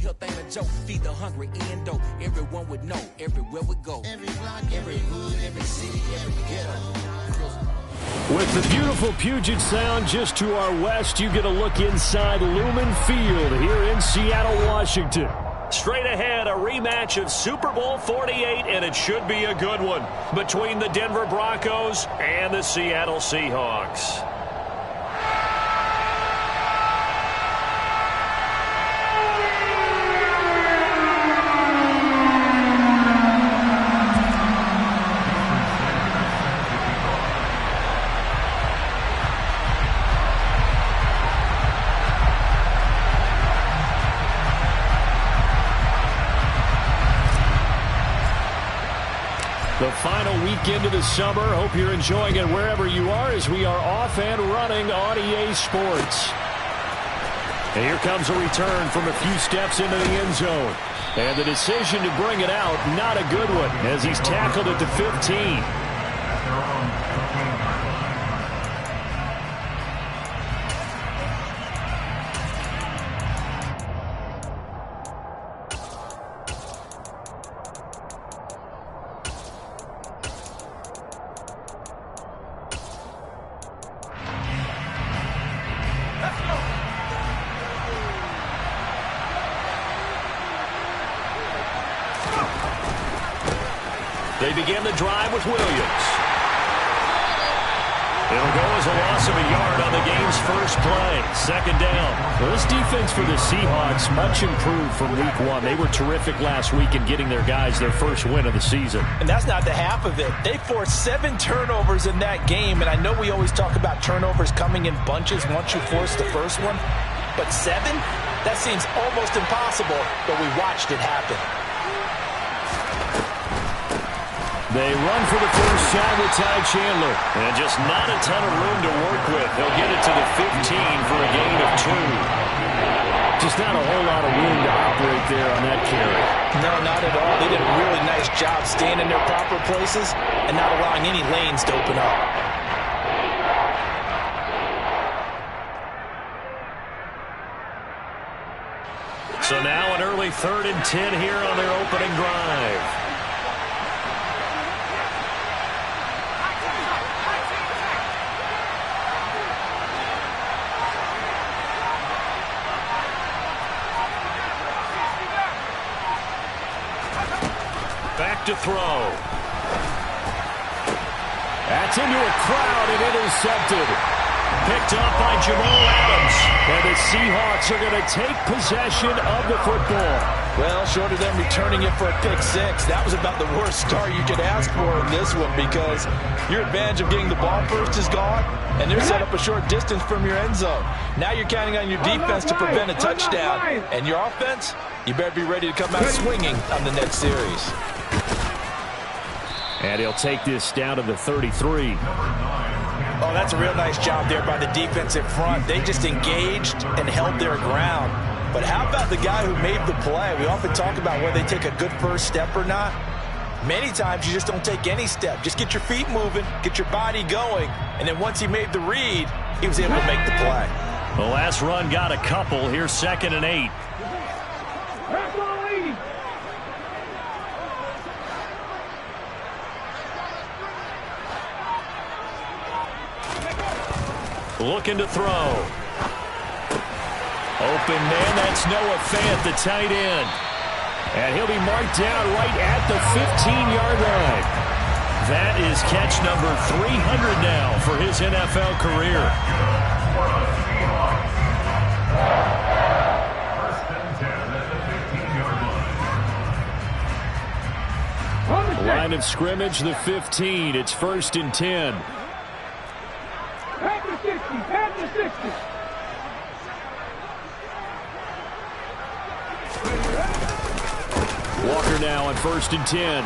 health ain't a joke. Feed the hungry, endo. Everyone would know. Everywhere we go. Every block, every hood, every city, every ghetto. With the beautiful Puget Sound just to our west, you get a look inside Lumen Field here in Seattle, Washington. Straight ahead, a rematch of Super Bowl 48, and it should be a good one, between the Denver Broncos and the Seattle Seahawks. The final weekend of the summer. Hope you're enjoying it wherever you are as we are off and running on EA Sports. And here comes a return from a few steps into the end zone. And the decision to bring it out, not a good one, as he's tackled at the 15. They begin the drive with Williams. It'll go as a loss of a yard on the game's first play. Second down. Well, this defense for the Seahawks, much improved from week one. They were terrific last week in getting their guys their first win of the season. And that's not the half of it. They forced 7 turnovers in that game, and I know we always talk about turnovers coming in bunches once you force the first one, but 7? That seems almost impossible, but we watched it happen. They run for the first shot with Ty Chandler. And just not a ton of room to work with. They'll get it to the 15 for a gain of 2. Just not a whole lot of room to operate there on that carry. No, not at all. They did a really nice job staying in their proper places and not allowing any lanes to open up. So now an early 3rd and 10 here on their opening drive. Back to throw. That's into a crowd and intercepted. Picked up by Jamal Adams. And the Seahawks are going to take possession of the football. Well, short of them returning it for a pick 6, that was about the worst start you could ask for in this one, because your advantage of getting the ball first is gone, and they're set up a short distance from your end zone. Now you're counting on your defense to prevent a touchdown, and your offense, you better be ready to come out swinging on the next series. And he'll take this down to the 33. Oh, that's a real nice job there by the defensive front. They just engaged and held their ground. But how about the guy who made the play? We often talk about whether they take a good first step or not. Many times you just don't take any step. Just get your feet moving, get your body going, and then once he made the read, he was able to make the play. The last run got a couple. Here's 2nd and 8. Looking to throw. Open man, that's Noah Fant, the tight end. And he'll be marked down right at the 15-yard line. That is catch number 300 now for his NFL career. Line of scrimmage, the 15. It's 1st and 10. Pass the 60, pass the 60. Walker now on 1st and 10.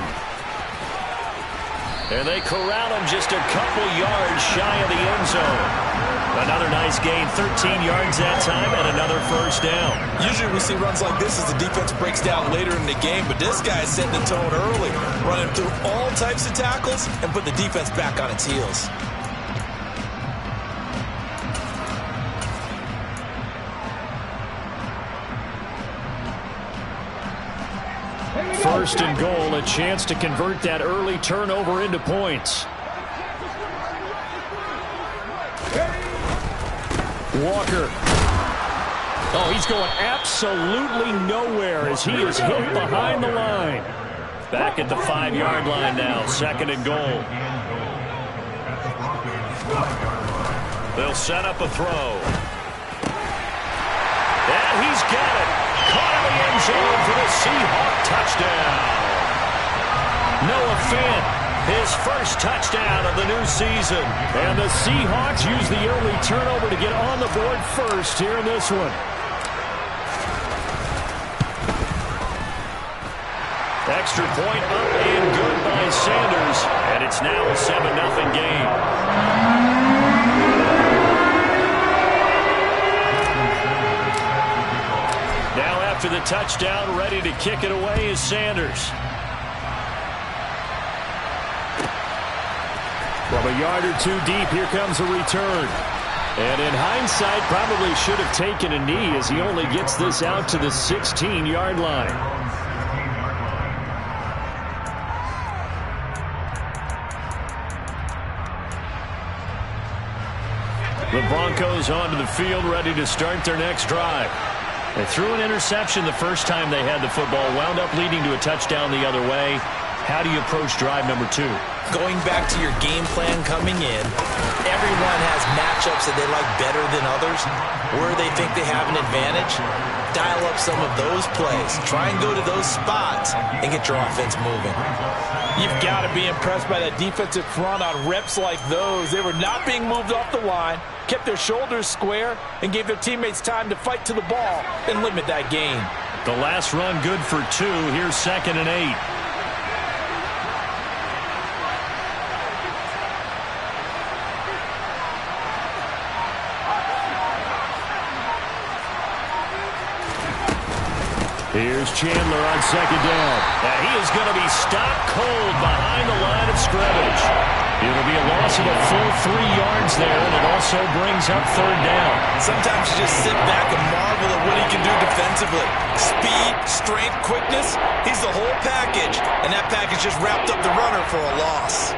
And they corral him just a couple yards shy of the end zone. Another nice gain, 13 yards that time, and another first down. Usually we see runs like this as the defense breaks down later in the game, but this guy's setting the tone early, running through all types of tackles and put the defense back on its heels. First and goal, a chance to convert that early turnover into points. Walker. Oh, he's going absolutely nowhere as he is hit behind the line. Back at the 5-yard line now, second and goal. They'll set up a throw. And he's got it. Caught in the end zone for the Seahawk touchdown. Noah Fant, his first touchdown of the new season. And the Seahawks use the early turnover to get on the board first here in this one. Extra point up and good by Sanders. And it's now a 7-0 game. Now after the touchdown, ready to kick it away is Sanders. From a yard or two deep, here comes a return. And in hindsight, probably should have taken a knee as he only gets this out to the 16-yard line. The Broncos onto the field, ready to start their next drive. They threw an interception the first time they had the football, wound up leading to a touchdown the other way. How do you approach drive number 2? Going back to your game plan coming in, everyone has matchups that they like better than others. Where they think they have an advantage, dial up some of those plays. Try and go to those spots and get your offense moving. You've got to be impressed by that defensive front on reps like those. They were not being moved off the line, kept their shoulders square, and gave their teammates time to fight to the ball and limit that gain. The last run good for 2. Here's 2nd and 8. Here's Chandler on 2nd down. And he is going to be stopped cold behind the line of scrimmage. It'll be a loss of a full 3 yards there, and it also brings up 3rd down. Sometimes you just sit back and marvel at what he can do defensively. Speed, strength, quickness, he's the whole package. And that package just wrapped up the runner for a loss.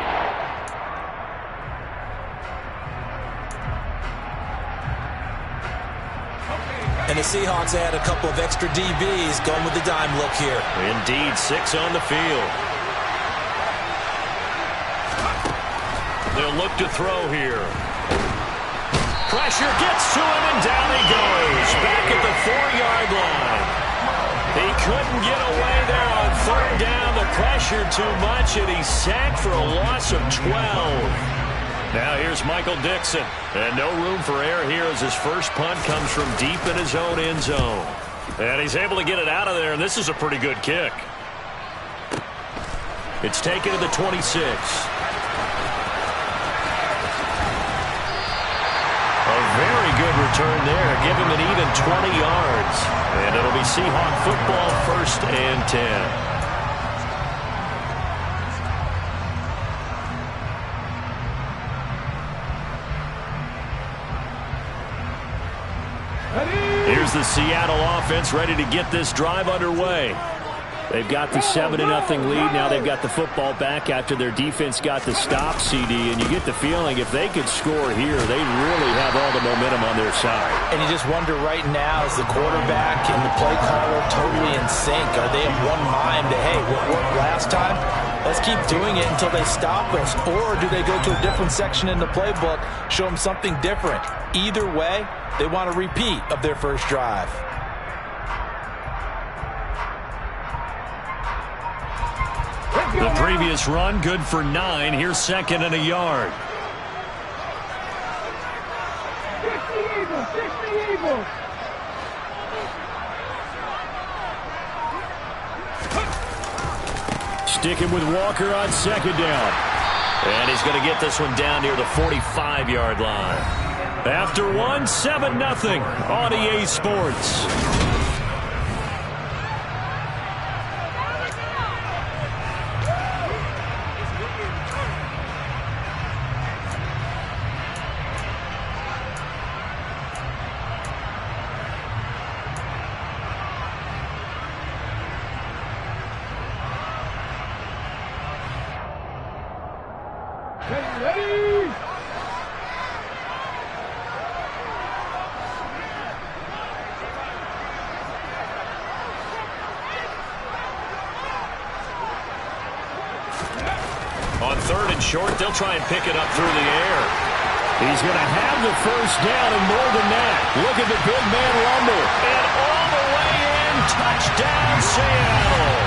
And the Seahawks add a couple of extra DBs going with the dime look here. Indeed, 6 on the field. They'll look to throw here. Pressure gets to him, and down he goes. Back at the 4-yard line. He couldn't get away there on 3rd down. The pressure too much, and he's sacked for a loss of 12. Now here's Michael Dixon. And no room for error here as his first punt comes from deep in his own end zone. And he's able to get it out of there, and this is a pretty good kick. It's taken to the 26. A very good return there. Give him an even 20 yards. And it'll be Seahawk football, 1st and 10. Here's the Seattle offense ready to get this drive underway. They've got the 7-0 lead. Now they've got the football back after their defense got the stop, CD. And you get the feeling if they could score here, they really have all the momentum on their side. And you just wonder right now, is the quarterback and the play caller totally in sync? Are they of one mind that, hey, what worked last time? Let's keep doing it until they stop us. Or do they go to a different section in the playbook, show them something different? Either way, they want a repeat of their first drive. The previous run, good for 9. Here's 2nd and a yard. 60 Eagles. Sticking with Walker on 2nd down. And he's going to get this one down near the 45-yard line. After 7-0 on EA Sports. Ready? On 3rd and short, they'll try and pick it up through the air. He's going to have the first down and more than that. Look at the big man rumble. And all the way in, touchdown Seattle.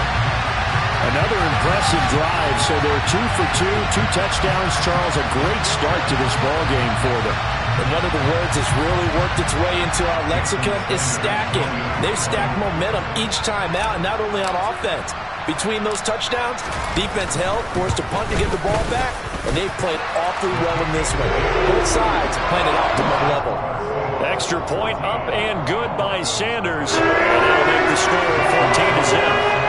Another impressive drive, so they're 2 for 2, 2 touchdowns. Charles, a great start to this ball game for them. And one of the words that's really worked its way into our lexicon is stacking. They've stacked momentum each time out, and not only on offense. Between those touchdowns, defense held, forced a punt to get the ball back, and they've played awfully well in this one. Both sides playing at optimum level. Extra point up and good by Sanders. And that'll make the score 14-0.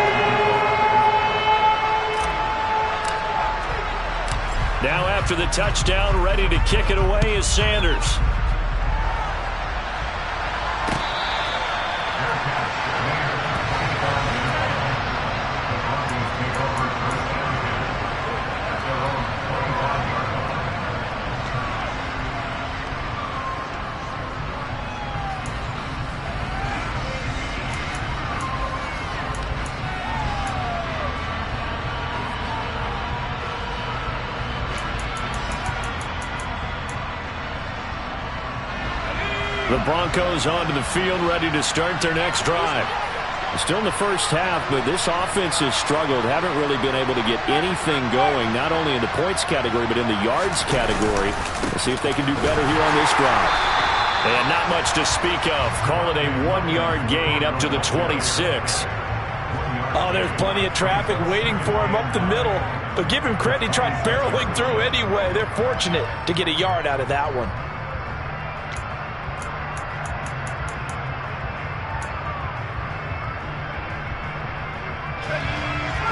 Now after the touchdown, ready to kick it away is Sanders. The Broncos onto the field, ready to start their next drive. Still in the first half, but this offense has struggled. Haven't really been able to get anything going, not only in the points category, but in the yards category. Let's see if they can do better here on this drive. And not much to speak of. Call it a 1-yard gain up to the 26. Oh, there's plenty of traffic waiting for him up the middle. But give him credit, he tried barreling through anyway. They're fortunate to get a yard out of that one.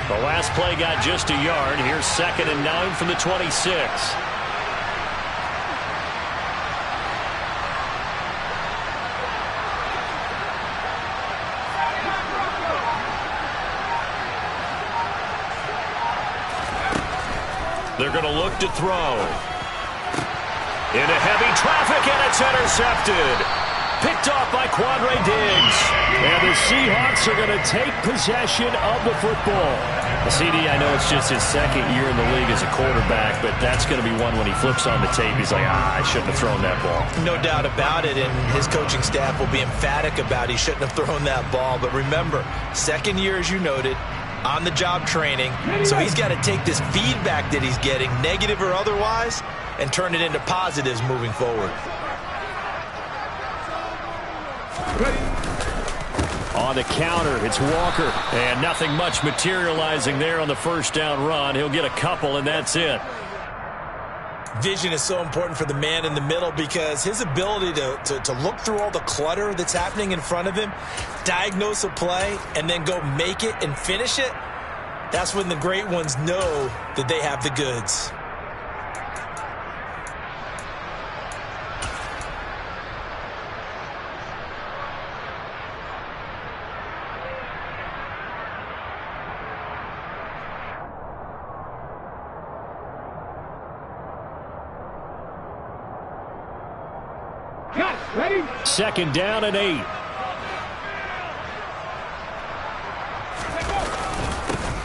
The last play got just a yard. Here's 2nd and 9 from the 26. They're going to look to throw. Into heavy traffic, and it's intercepted. Picked off by Quandre Diggs. And the Seahawks are going to take possession of the football. CD, I know it's just his 2nd year in the league as a quarterback, but that's going to be one when he flips on the tape. He's like, I shouldn't have thrown that ball. No doubt about it, and his coaching staff will be emphatic about he shouldn't have thrown that ball. But remember, 2nd year, as you noted, on-the-job training. So he's got to take this feedback that he's getting, negative or otherwise, and turn it into positives moving forward. On the counter, it's Walker. And nothing much materializing there on the first down run. He'll get a couple, and that's it. Vision is so important for the man in the middle because his ability to look through all the clutter that's happening in front of him, diagnose a play, and then go make it and finish it, that's when the great ones know that they have the goods. Ready? 2nd down and 8.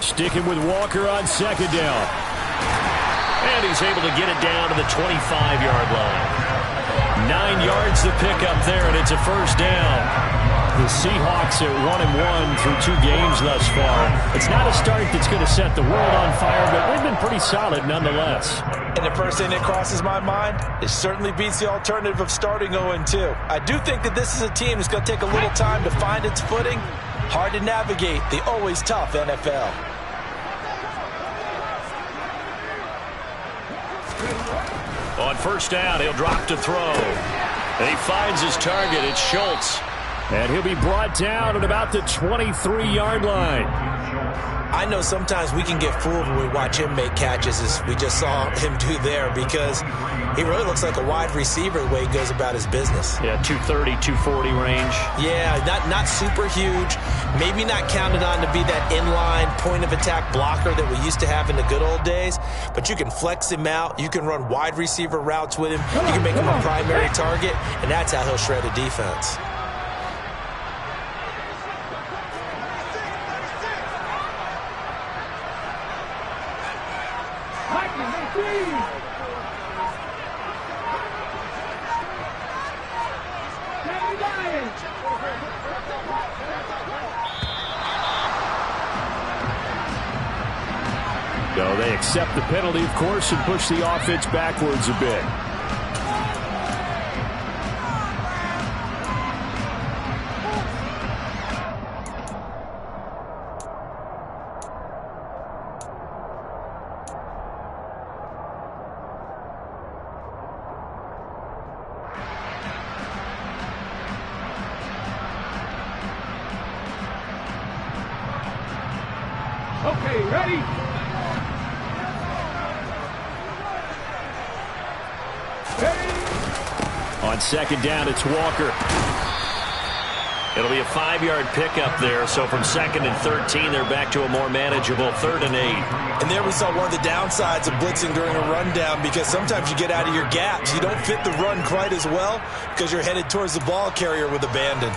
Sticking with Walker on 2nd down. And he's able to get it down to the 25-yard line. 9 yards to pick up there, and it's a first down. The Seahawks at 1-1 through 2 games thus far. It's not a start that's going to set the world on fire, but they've been pretty solid nonetheless. And the first thing that crosses my mind, it certainly beats the alternative of starting 0-2. I do think that this is a team that's going to take a little time to find its footing. Hard to navigate the always tough NFL. On first down, he'll drop to throw. And he finds his target. It's Schultz. And he'll be brought down at about the 23-yard line. I know sometimes we can get fooled when we watch him make catches, as we just saw him do there, because he really looks like a wide receiver the way he goes about his business. Yeah, 230, 240 range. Yeah, not super huge. Maybe not counted on to be that inline point-of-attack blocker that we used to have in the good old days, but you can flex him out. You can run wide receiver routes with him. You can make him a primary target, and that's how he'll shred a defense. So they accept the penalty, of course, and push the offense backwards a bit. Okay, ready? On second down, it's Walker. It'll be a 5-yard pickup there, so from 2nd and 13, they're back to a more manageable 3rd and 8. And there we saw one of the downsides of blitzing during a rundown, because sometimes you get out of your gaps. You don't fit the run quite as well because you're headed towards the ball carrier with abandon.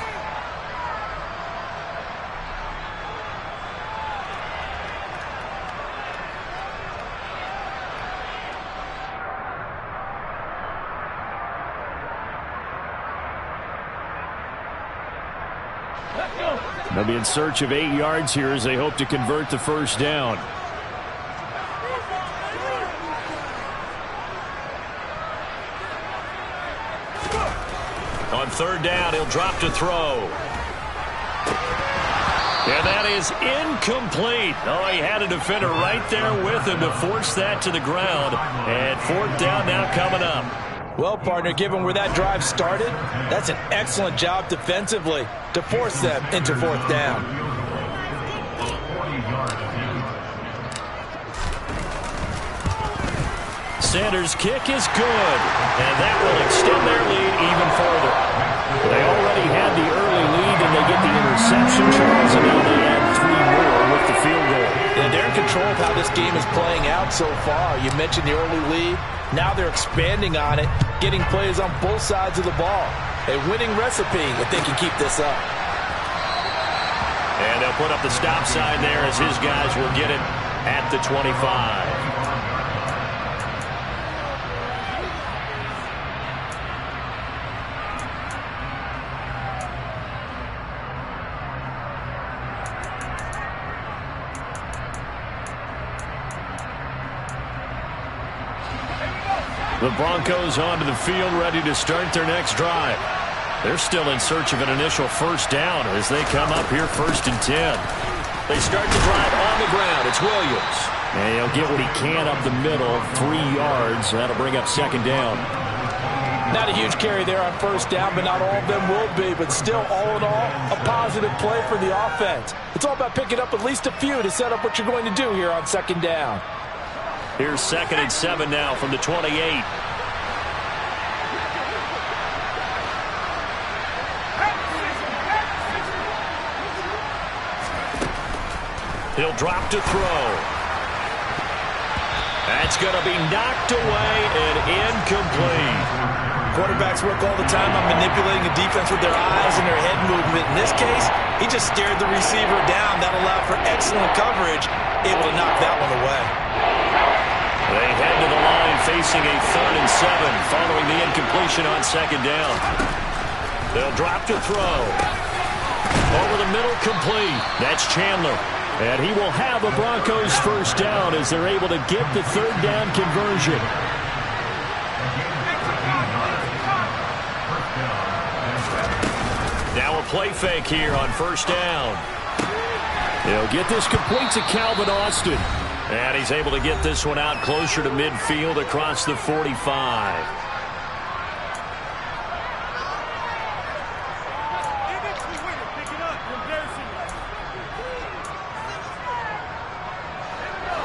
They'll be in search of 8 yards here as they hope to convert the first down. On 3rd down, he'll drop to throw. And that is incomplete. Oh, he had a defender right there with him to force that to the ground. And 4th down now coming up. Well, partner, given where that drive started, that's an excellent job defensively to force them into 4th down. Sanders' kick is good, and that will extend their lead even further. They already had the early lead, and they get the interception, Charles, and now they add 3 more with the field goal. Yeah, they're in control of how this game is playing out so far. You mentioned the early lead. Now they're expanding on it, getting plays on both sides of the ball. A winning recipe if they can keep this up. And they'll put up the stop sign there as his guys will get it at the 25. The Broncos onto the field, ready to start their next drive. They're still in search of an initial first down as they come up here 1st and 10. They start the drive on the ground. It's Williams. And he'll get what he can up the middle, 3 yards. That'll bring up 2nd down. Not a huge carry there on 1st down, but not all of them will be. But still, all in all, a positive play for the offense. It's all about picking up at least a few to set up what you're going to do here on 2nd down. Here's 2nd and 7 now from the 28. He'll drop to throw. That's going to be knocked away and incomplete. Quarterbacks work all the time on manipulating a defense with their eyes and their head movement. In this case, he just stared the receiver down. That allowed for excellent coverage, able to knock that one away. They head to the line facing a 3rd and 7 following the incompletion on 2nd down. They'll drop to throw. Over the middle, complete. That's Chandler. And he will have a Broncos first down as they're able to get the 3rd down conversion. Now a play fake here on 1st down. He'll get this complete to Calvin Austin. And he's able to get this one out closer to midfield across the 45.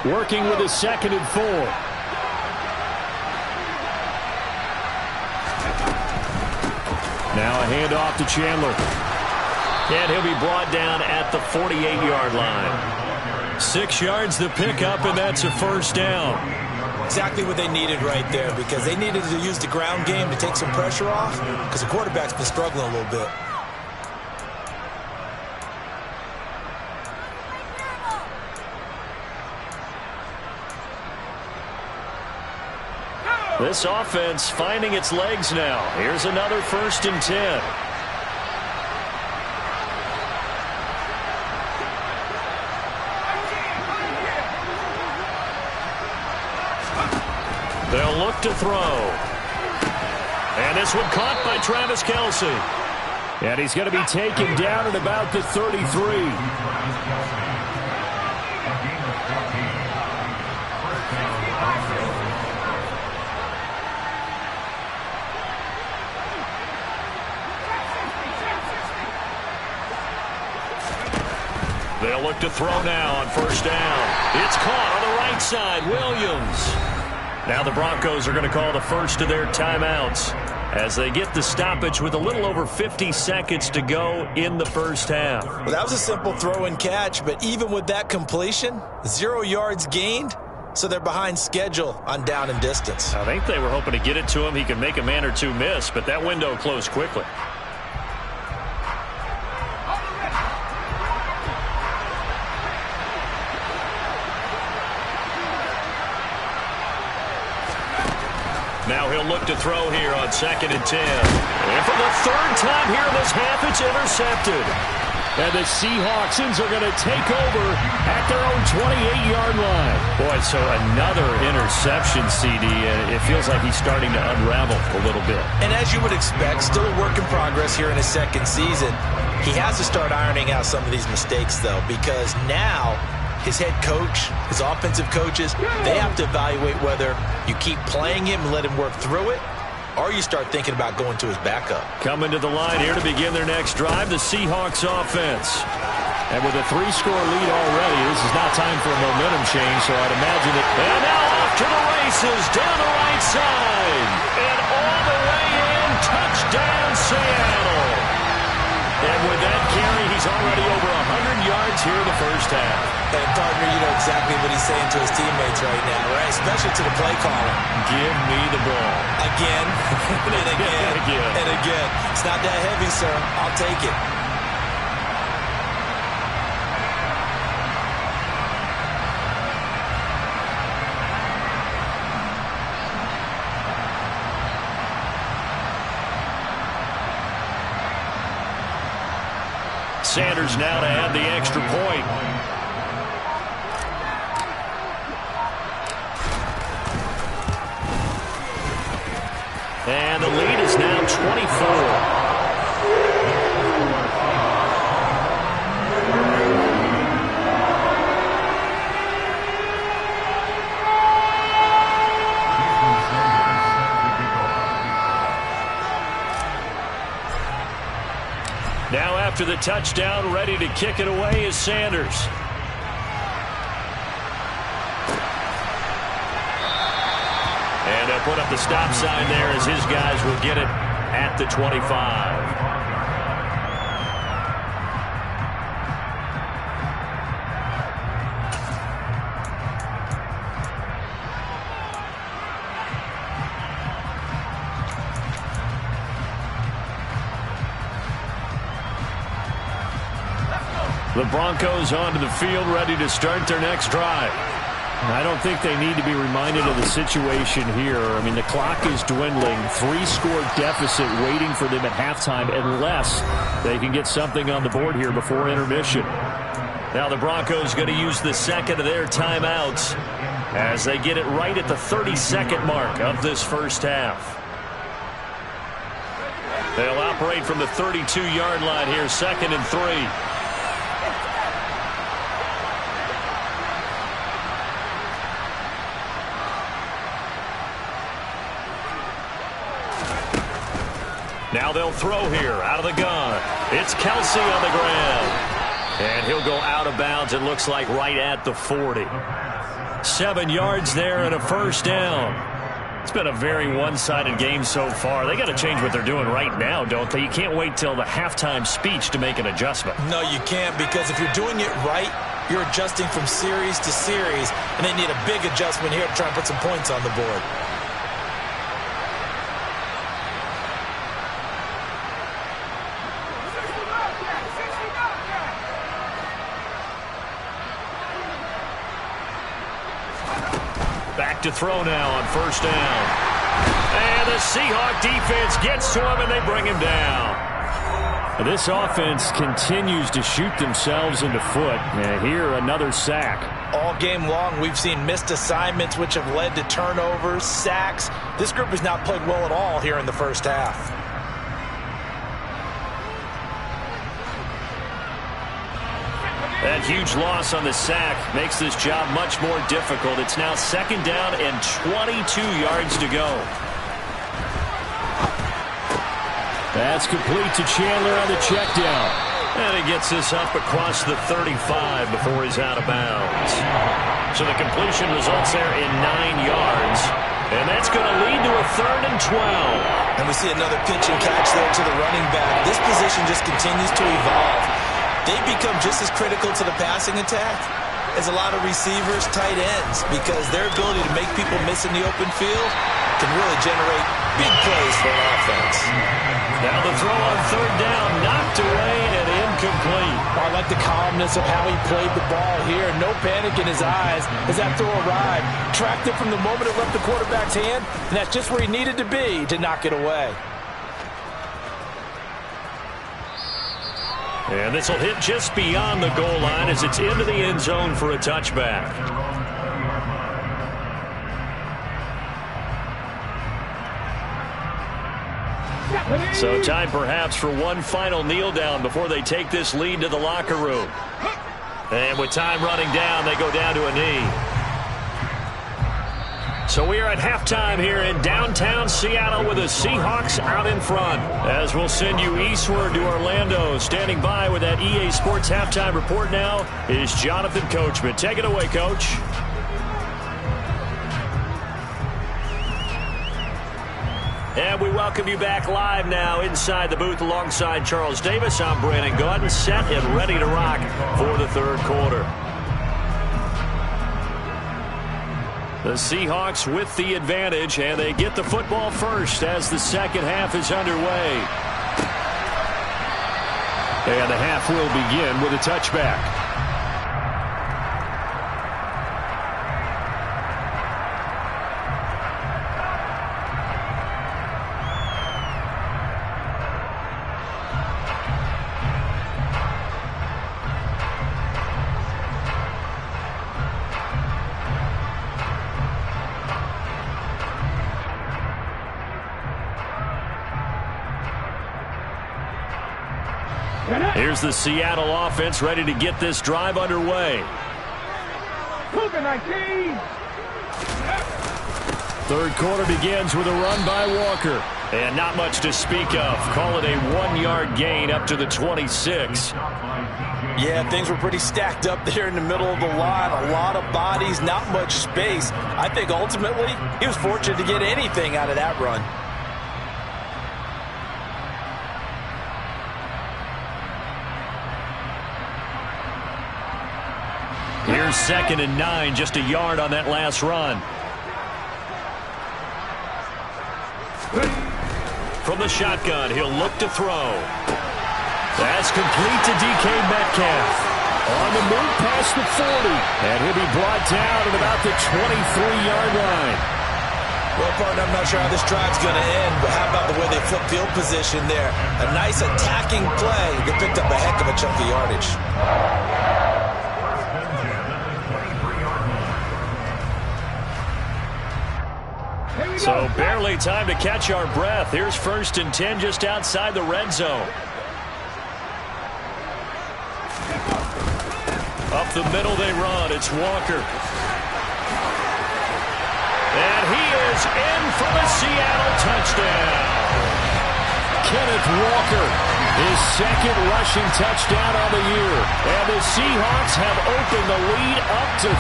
Working with a 2nd and 4. Now a handoff to Chandler. And he'll be brought down at the 48-yard line. 6 yards to pick up, and that's a first down. Exactly what they needed right there, because they needed to use the ground game to take some pressure off, because the quarterback's been struggling a little bit. This offense finding its legs now. Here's another 1st and 10. They'll look to throw. And this one caught by Travis Kelce. And he's going to be taken down at about the 33. They'll look to throw now on 1st down. It's caught on the right side. Williams. Now the Broncos are going to call the first of their timeouts as they get the stoppage with a little over 50 seconds to go in the first half. Well, that was a simple throw and catch, but even with that completion, 0 yards gained, so they're behind schedule on down and distance. I think they were hoping to get it to him. He could make a man or two miss, but that window closed quickly. Now he'll look to throw here on 2nd and 10. And for the 3rd time here in this half, it's intercepted. And the Seahawks are going to take over at their own 28-yard line. Boy, so another interception, CD, and it feels like he's starting to unravel a little bit. And as you would expect, still a work in progress here in his 2nd season. He has to start ironing out some of these mistakes, though, because now his head coach, his offensive coaches, they have to evaluate whether you keep playing him and let him work through it, or you start thinking about going to his backup. Coming to the line here to begin their next drive, the Seahawks offense. And with a 3-score lead already, this is not time for a momentum change, so I'd imagine that. And now off to the races, down the right side. And all the way in, touchdown Seattle. And with that carry, he's already over 100 yards here in the first half. And partner, you know exactly what he's saying to his teammates right now, right? Especially to the play caller. Give me the ball. Again, and again, and again. It's not that heavy, sir. I'll take it. Sanders now to add the extra point. And the lead is now 24. Now after the touchdown, ready to kick it away is Sanders. And they'll put up the stop sign there as his guys will get it at the 25. The Broncos onto the field, ready to start their next drive. I don't think they need to be reminded of the situation here. I mean, the clock is dwindling. 3-score deficit waiting for them at halftime unless they can get something on the board here before intermission. Now the Broncos going to use the second of their timeouts as they get it right at the 30-second mark of this first half. They'll operate from the 32-yard line here, 2nd and 3. Now they'll throw here out of the gun. It's Kelce on the ground. And he'll go out of bounds, it looks like right at the 40. 7 yards there and a first down. It's been a very one-sided game so far. They got to change what they're doing right now, don't they? You can't wait till the halftime speech to make an adjustment. No, you can't, because if you're doing it right, you're adjusting from series to series, and they need a big adjustment here to try and put some points on the board. Back to throw now on first down. And the Seahawks defense gets to him, and they bring him down. This offense continues to shoot themselves in the foot. And here, another sack. All game long, we've seen missed assignments, which have led to turnovers, sacks. This group has not played well at all here in the first half. That huge loss on the sack makes this job much more difficult. It's now second down and 22 yards to go. That's complete to Chandler on the check down. And he gets this up across the 35 before he's out of bounds. So the completion results there in 9 yards. And that's going to lead to a 3rd and 12. And we see another pitch and catch there to the running back. This position just continues to evolve. They become just as critical to the passing attack as a lot of receivers, tight ends, because their ability to make people miss in the open field can really generate big plays for an offense. Now the throw on 3rd down, knocked away and incomplete. I like the calmness of how he played the ball here. No panic in his eyes as that throw arrived. Tracked it from the moment it left the quarterback's hand, and that's just where he needed to be to knock it away. And this will hit just beyond the goal line as it's into the end zone for a touchback. So time perhaps for one final kneel down before they take this lead to the locker room. And with time running down, they go down to a knee. So we are at halftime here in downtown Seattle with the Seahawks out in front. As we'll send you eastward to Orlando. Standing by with that EA Sports halftime report now is Jonathan Coachman. Take it away, Coach. And we welcome you back live now inside the booth alongside Charles Davis. I'm Brandon Gaudin, set and ready to rock for the 3rd quarter. The Seahawks with the advantage, and they get the football first as the second half is underway. And the half will begin with a touchback. Here's the Seattle offense ready to get this drive underway. Third quarter begins with a run by Walker. And not much to speak of. Call it a 1-yard gain up to the 26. Yeah, things were pretty stacked up there in the middle of the line. A lot of bodies, not much space. I think ultimately he was fortunate to get anything out of that run. Here's 2nd and 9, just a yard on that last run. From the shotgun, he'll look to throw. That's complete to DK Metcalf. On the move past the 40. And he'll be brought down at about the 23-yard line. Well, partner, I'm not sure how this drive's going to end, but how about the way they flip field position there? A nice attacking play. They picked up a heck of a chunk of yardage. So barely time to catch our breath. Here's 1st and 10 just outside the red zone. Up the middle they run. It's Walker. And he is in for the Seattle touchdown. Kenneth Walker, his 2nd rushing touchdown on the year. And the Seahawks have opened the lead up to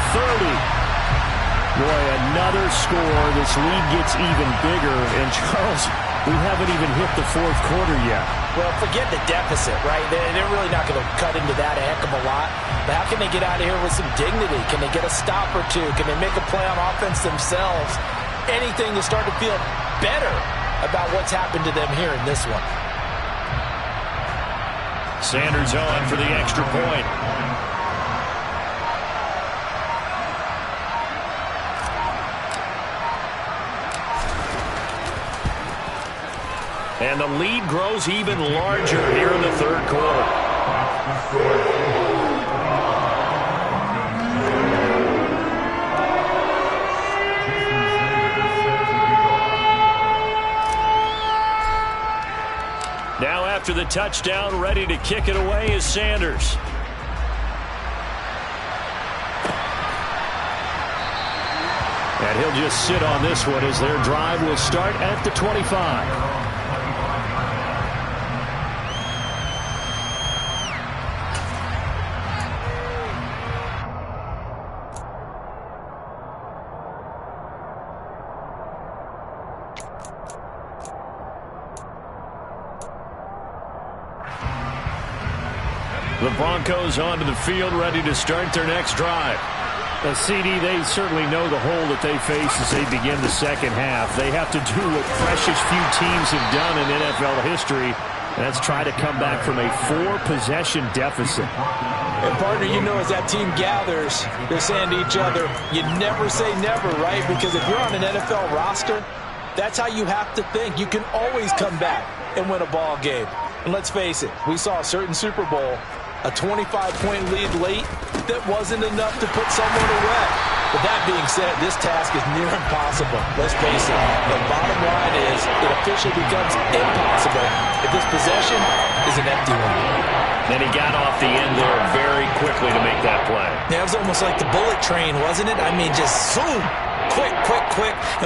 30. Boy, another score. This lead gets even bigger. And, Charles, we haven't even hit the fourth quarter yet. Well, forget the deficit, right? They're really not going to cut into that a heck of a lot. But how can they get out of here with some dignity? Can they get a stop or two? Can they make a play on offense themselves? Anything to start to feel better about what's happened to them here in this one. Sanders on for the extra point. And the lead grows even larger here in the third quarter. Now after the touchdown, ready to kick it away is Sanders. And he'll just sit on this one as their drive will start at the 25. The Broncos onto the field, ready to start their next drive. CD, they certainly know the hole that they face as they begin the second half. They have to do what precious few teams have done in NFL history, and that's try to come back from a 4-possession deficit. And, partner, you know, as that team gathers, they're saying to each other, you never say never, right? Because if you're on an NFL roster, that's how you have to think. You can always come back and win a ball game. And let's face it, we saw a certain Super Bowl, a 25-point lead late that wasn't enough to put someone away. But that being said, this task is near impossible. Let's face it, the bottom line is it officially becomes impossible if this possession is an empty one. And he got off the end there very quickly to make that play. Yeah, it was almost like the bullet train, wasn't it? I mean, just zoom, quick,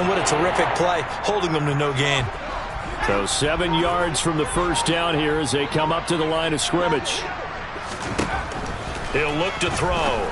and what a terrific play, holding them to no gain. So 7 yards from the first down here as they come up to the line of scrimmage. He'll look to throw.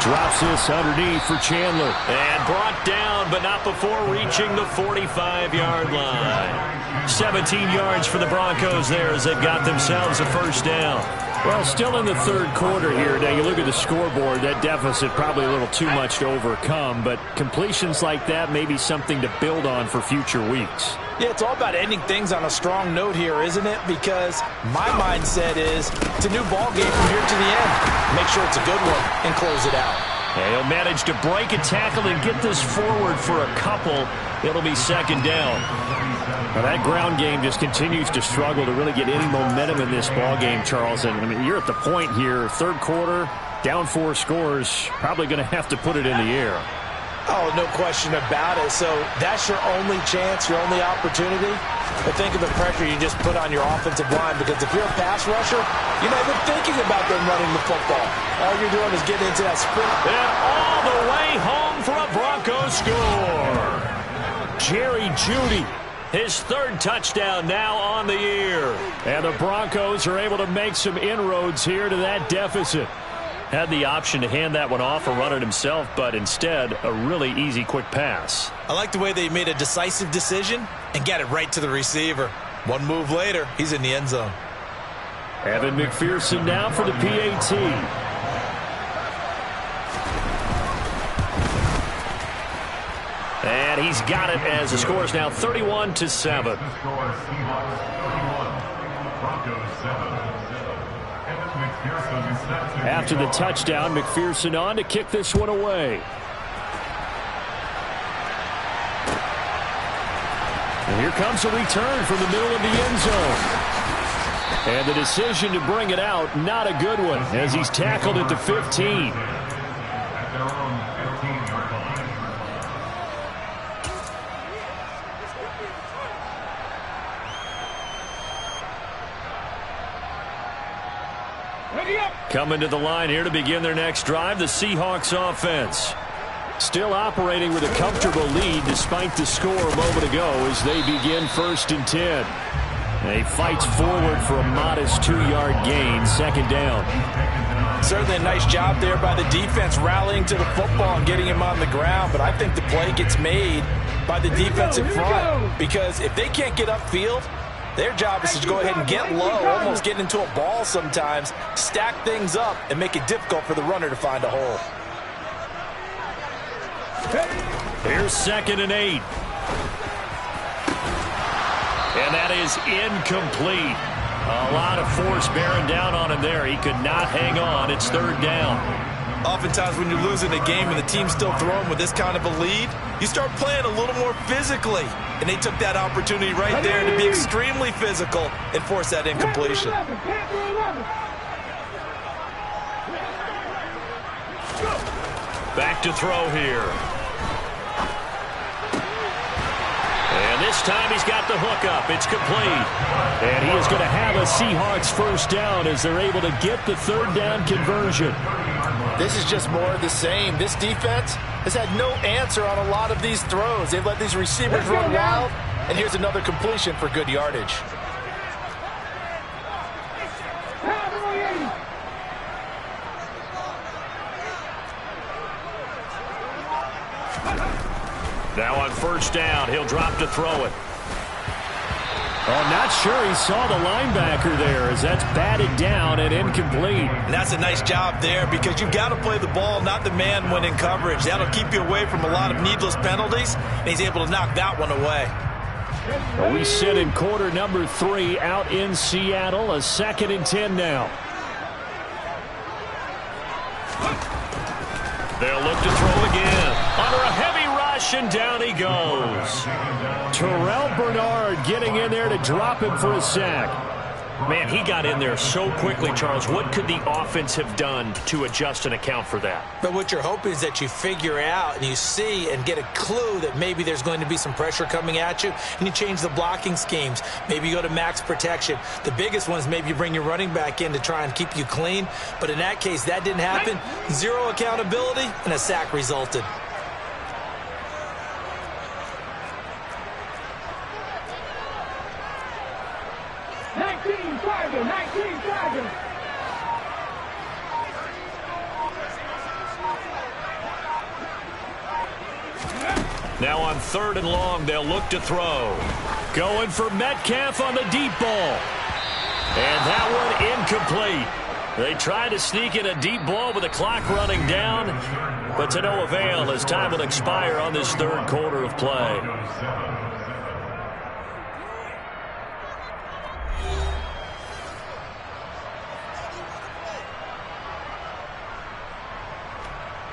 Drops this underneath for Chandler. And brought down, but not before reaching the 45-yard line. 17 yards for the Broncos there as they've got themselves a first down. Well, still in the third quarter here. Now, you look at the scoreboard, that deficit probably a little too much to overcome, but completions like that may be something to build on for future weeks. Yeah, it's all about ending things on a strong note here, isn't it? Because my mindset is it's a new ball game from here to the end. Make sure it's a good one and close it out. And he'll manage to break a tackle and get this forward for a couple. It'll be second down. Well, that ground game just continues to struggle to really get any momentum in this ball game, Charles. And I mean, you're at the point here, third quarter, down 4 scores, probably going to have to put it in the air. Oh, no question about it. So that's your only chance, your only opportunity. But think of the pressure you just put on your offensive line, because if you're a pass rusher, you're not even thinking about them running the football. All you're doing is getting into that sprint. And all the way home for a Broncos score. Jerry Jeudy, his third touchdown now on the year. And the Broncos are able to make some inroads here to that deficit. Had the option to hand that one off or run it himself, but instead, a really easy, quick pass. I like the way they made a decisive decision and got it right to the receiver. One move later, he's in the end zone. Evan McPherson now for the PAT. And he's got it as the score is now 31-7. After the touchdown, McPherson on to kick this one away. And here comes a return from the middle of the end zone. And the decision to bring it out, not a good one, as he's tackled at the 15. Coming to the line here to begin their next drive, the Seahawks offense. Still operating with a comfortable lead despite the score a moment ago as they begin 1st and 10. He fights forward for a modest 2-yard gain, second down. Certainly a nice job there by the defense rallying to the football and getting him on the ground, but I think the play gets made by the defensive front because if they can't get upfield, their job is to go ahead and get low, almost get into a ball sometimes, stack things up, and make it difficult for the runner to find a hole. Here's 2nd and 8. And that is incomplete. A lot of force bearing down on him there. He could not hang on. It's 3rd down. Oftentimes when you're losing a game and the team's still throwing with this kind of a lead, you start playing a little more physically. And they took that opportunity right there to be extremely physical and force that incompletion. Back to throw here. And this time he's got the hook up. It's complete. And he is going to have a Seahawks 1st down as they're able to get the 3rd down conversion. This is just more of the same. This defense has had no answer on a lot of these throws. They've let these receivers run wild. And here's another completion for good yardage. Now on 1st down, he'll drop to throw it. I'm not sure he saw the linebacker there as that's batted down and incomplete. And that's a nice job there because you've got to play the ball, not the man when in coverage. That'll keep you away from a lot of needless penalties, and he's able to knock that one away. Well, we sit in quarter number 3 out in Seattle, a 2nd and 10 now. They'll look to throw again. Under a heavy rush, and down he goes. Terrell Bernard getting in there to drop him for a sack. Man, he got in there so quickly, Charles. What could the offense have done to adjust and account for that? But what you're hoping is that you figure out and you see and get a clue that maybe there's going to be some pressure coming at you, and you change the blocking schemes. Maybe you go to max protection. The biggest one is maybe you bring your running back in to try and keep you clean. But in that case, that didn't happen. Zero accountability, and a sack resulted. Now on 3rd and long, they'll look to throw. Going for Metcalf on the deep ball. And that one incomplete. They tried to sneak in a deep ball with the clock running down, but to no avail as time will expire on this 3rd quarter of play.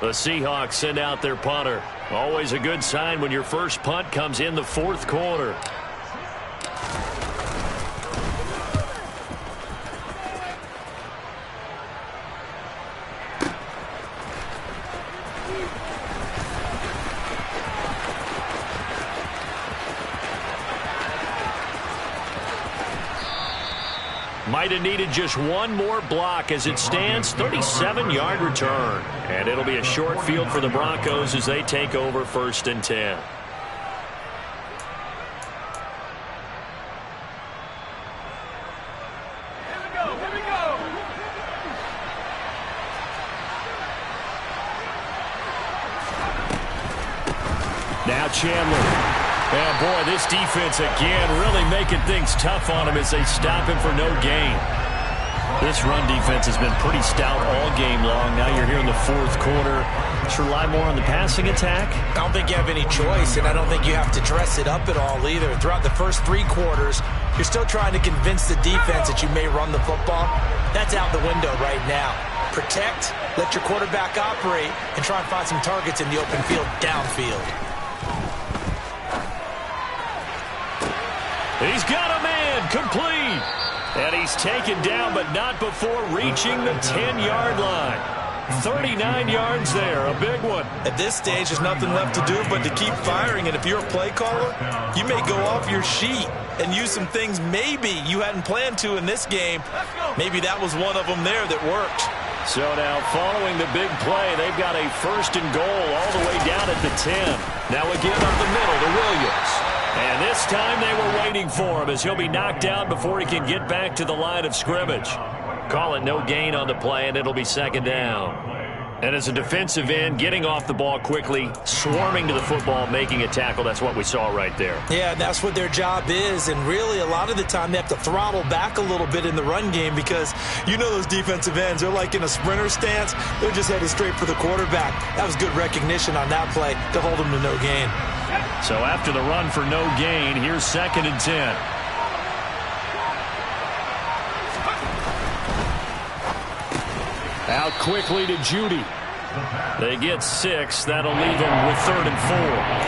The Seahawks send out their punter. Always a good sign when your first punt comes in the 4th quarter. Might have needed just one more block as it stands, 37-yard return. And it'll be a short field for the Broncos as they take over 1st and 10. Now Chandler. And boy, this defense again really making things tough on him as they stop him for no gain. This run defense has been pretty stout all game long. Now you're here in the 4th quarter. Just rely more on the passing attack. I don't think you have any choice, and I don't think you have to dress it up at all either. Throughout the first 3 quarters, you're still trying to convince the defense that you may run the football. That's out the window right now. Protect, let your quarterback operate, and try and find some targets in the open field downfield. He's got a man, complete. And he's taken down, but not before reaching the 10-yard line. 39 yards there, a big one. At this stage, there's nothing left to do but to keep firing. And if you're a play caller, you may go off your sheet and use some things maybe you hadn't planned to in this game. Maybe that was one of them there that worked. So now following the big play, they've got a 1st and goal all the way down at the 10. Now again up the middle to Williams. And this time they were waiting for him as he'll be knocked down before he can get back to the line of scrimmage. Call it no gain on the play, and it'll be second down. And as a defensive end, getting off the ball quickly, swarming to the football, making a tackle, that's what we saw right there. Yeah, that's what their job is, and really a lot of the time they have to throttle back a little bit in the run game because you know those defensive ends, they're like in a sprinter stance. They're just headed straight for the quarterback. That was good recognition on that play to hold them to no gain. So after the run for no gain, here's 2nd and 10. Out quickly to Judy. They get 6. That'll leave him with 3rd and 4.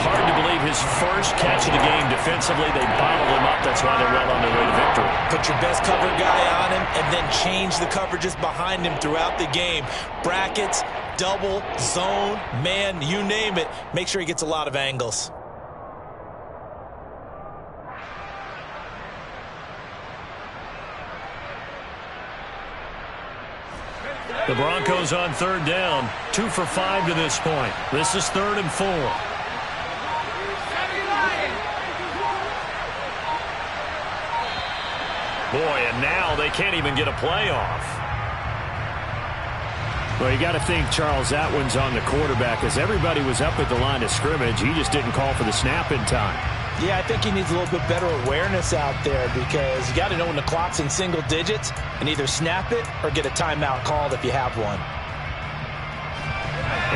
Hard to believe his first catch of the game defensively. They bottled him up. That's why they're well on their way to victory. Put your best cover guy on him and then change the coverages behind him throughout the game. Brackets, double, zone, man, you name it. Make sure he gets a lot of angles. The Broncos on 3rd down. 2 for 5 to this point. This is 3rd and 4. Boy, and now they can't even get a play off. Well, you got to think, Charles, that one's on the quarterback. As everybody was up at the line of scrimmage, he just didn't call for the snap in time. Yeah, I think he needs a little bit better awareness out there because you got to know when the clock's in single digits and either snap it or get a timeout called if you have one.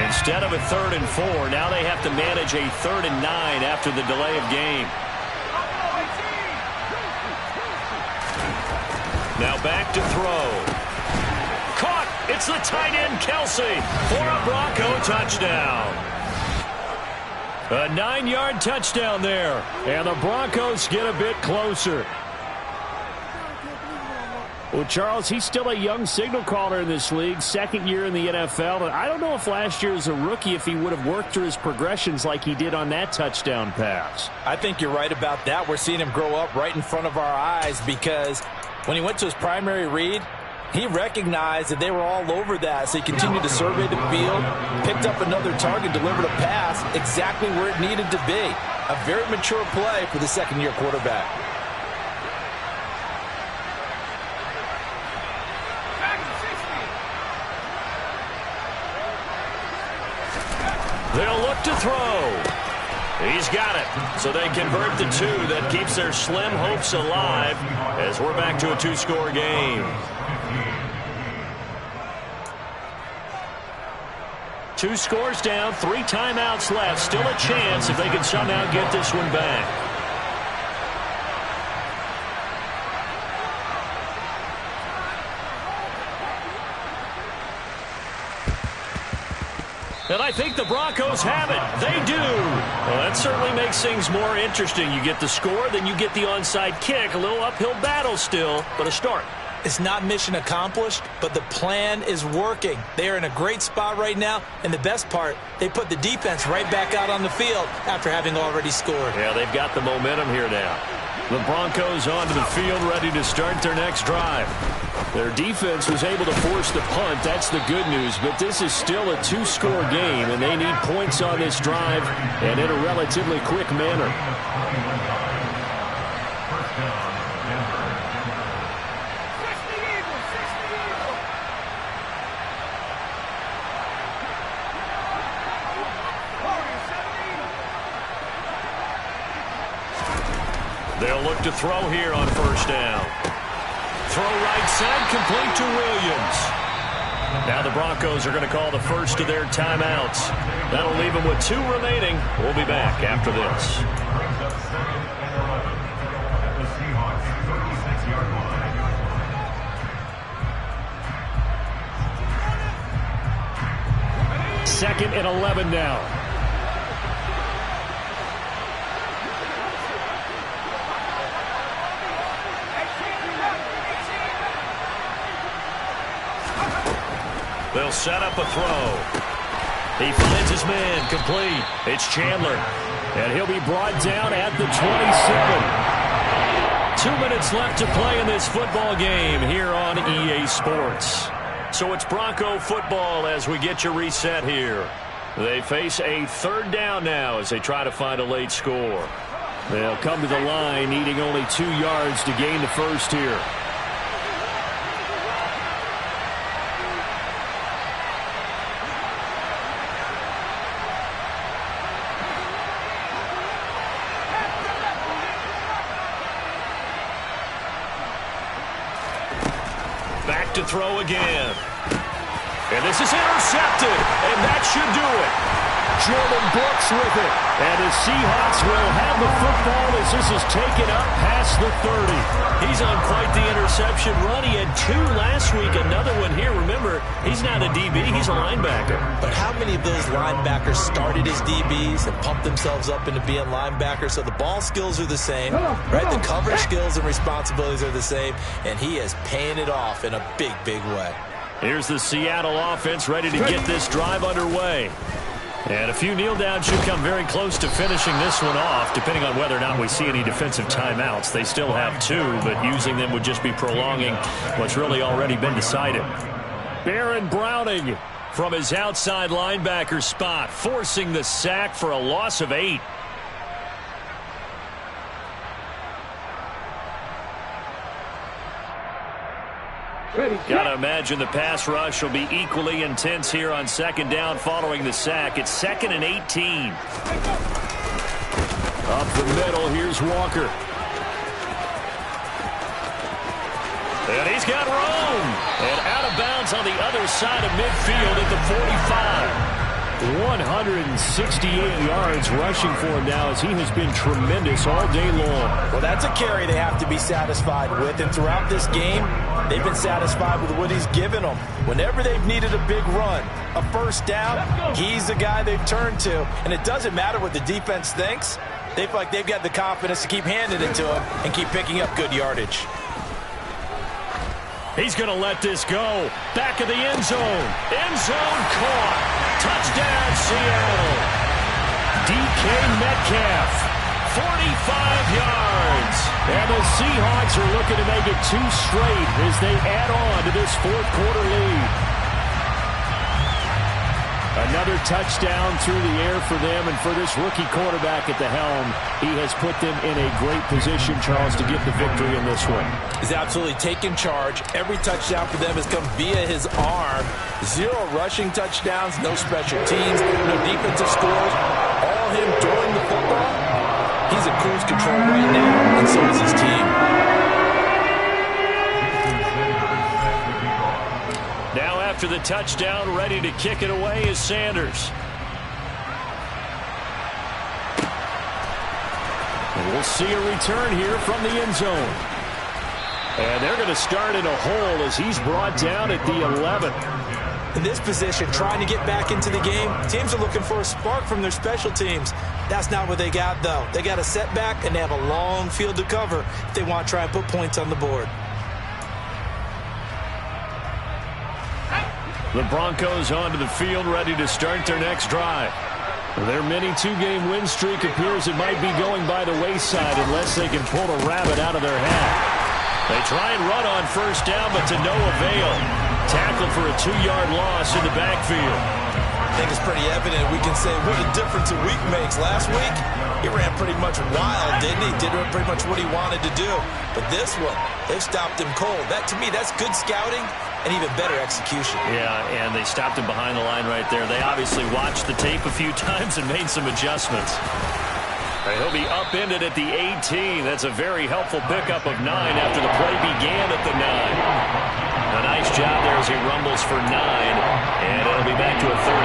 Instead of a 3rd and 4, now they have to manage a 3rd and 9 after the delay of game. Now back to throw. Caught! It's the tight end, Kelsey, for a Bronco touchdown. A 9-yard touchdown there, and the Broncos get a bit closer. Well, Charles, he's still a young signal caller in this league, 2nd year in the NFL. And I don't know if last year as a rookie if he would have worked through his progressions like he did on that touchdown pass. I think you're right about that. We're seeing him grow up right in front of our eyes because when he went to his primary read, he recognized that they were all over that, so he continued to survey the field, picked up another target, delivered a pass exactly where it needed to be. A very mature play for the 2nd-year quarterback. They'll look to throw. He's got it. So they convert the 2. That keeps their slim hopes alive as we're back to a 2-score game. 2 scores down, 3 timeouts left. Still a chance if they can somehow get this one back. And I think the Broncos have it. They do. Well, that certainly makes things more interesting. You get the score, then you get the onside kick. A little uphill battle still, but a start. It's not mission accomplished, but the plan is working. They are in a great spot right now, and the best part, they put the defense right back out on the field after having already scored. Yeah, they've got the momentum here now. The Broncos onto the field, ready to start their next drive. Their defense was able to force the punt. That's the good news, but this is still a 2-score game, and they need points on this drive and in a relatively quick manner. They'll look to throw here on 1st down. Throw right side, complete to Williams. Now the Broncos are going to call the first of their timeouts. That'll leave them with 2 remaining. We'll be back after this. Second and 11 now. They'll set up a throw. He finds his man, complete. It's Chandler, and he'll be brought down at the 27. 2 minutes left to play in this football game here on EA Sports. So it's Bronco football as we get you reset here. They face a 3rd down now as they try to find a late score. They'll come to the line needing only 2 yards to gain the first here. throw again. And this is intercepted, and that should do it. Jordan Brooks with it. And the Seahawks will have the football as this is taken up past the 30. He's on quite the interception run. He had 2 last week, another one here. Remember, he's not a DB, he's a linebacker. But how many of those linebackers started as DBs and pumped themselves up into being linebackers? So the ball skills are the same, right? The coverage skills and responsibilities are the same, and he is paying it off in a big, big way. Here's the Seattle offense ready to get this drive underway. And a few kneel downs should come very close to finishing this one off, depending on whether or not we see any defensive timeouts. They still have 2, but using them would just be prolonging what's really already been decided. Baron Browning from his outside linebacker spot, forcing the sack for a loss of 8. Gotta imagine the pass rush will be equally intense here on second down following the sack. It's 2nd and 18. Up the middle, here's Walker. And he's got room. And out of bounds on the other side of midfield at the 45. 168 yards rushing for him now as he has been tremendous all day long. Well, that's a carry they have to be satisfied with. And throughout this game, they've been satisfied with what he's given them. Whenever they've needed a big run, a first down, he's the guy they've turned to. And it doesn't matter what the defense thinks. They feel like they've got the confidence to keep handing it to him and keep picking up good yardage. He's going to let this go. Back of the end zone. End zone caught. Touchdown, Seattle. DK Metcalf, 45 yards. And the Seahawks are looking to make it 2 straight as they add on to this 4th quarter lead. Another touchdown through the air for them, and for this rookie quarterback at the helm, he has put them in a great position, Charles, to get the victory in this one. He's absolutely taken charge. Every touchdown for them has come via his arm. 0 rushing touchdowns, no special teams, no defensive scores. All him throwing the football. He's in cruise control right now, and so is his team. Now after the touchdown, ready to kick it away is Sanders. And we'll see a return here from the end zone. And they're going to start in a hole as he's brought down at the 11. In this position, trying to get back into the game, teams are looking for a spark from their special teams. That's not what they got, though. They got a setback, and they have a long field to cover if they want to try and put points on the board. The Broncos onto the field, ready to start their next drive. Their mini 2-game win streak appears it might be going by the wayside unless they can pull a rabbit out of their hat. They try and run on first down, but to no avail. Tackled for a 2-yard loss in the backfield. I think it's pretty evident we can say what a difference a week makes. Last week, he ran pretty much wild, didn't he? Did pretty much what he wanted to do. But this one, they've stopped him cold. That, to me, that's good scouting and even better execution. Yeah, and they stopped him behind the line right there. They obviously watched the tape a few times and made some adjustments. He'll be upended at the 18. That's a very helpful pickup of 9 after the play began at the 9. A nice job there as he rumbles for 9. And it'll be back to a 3rd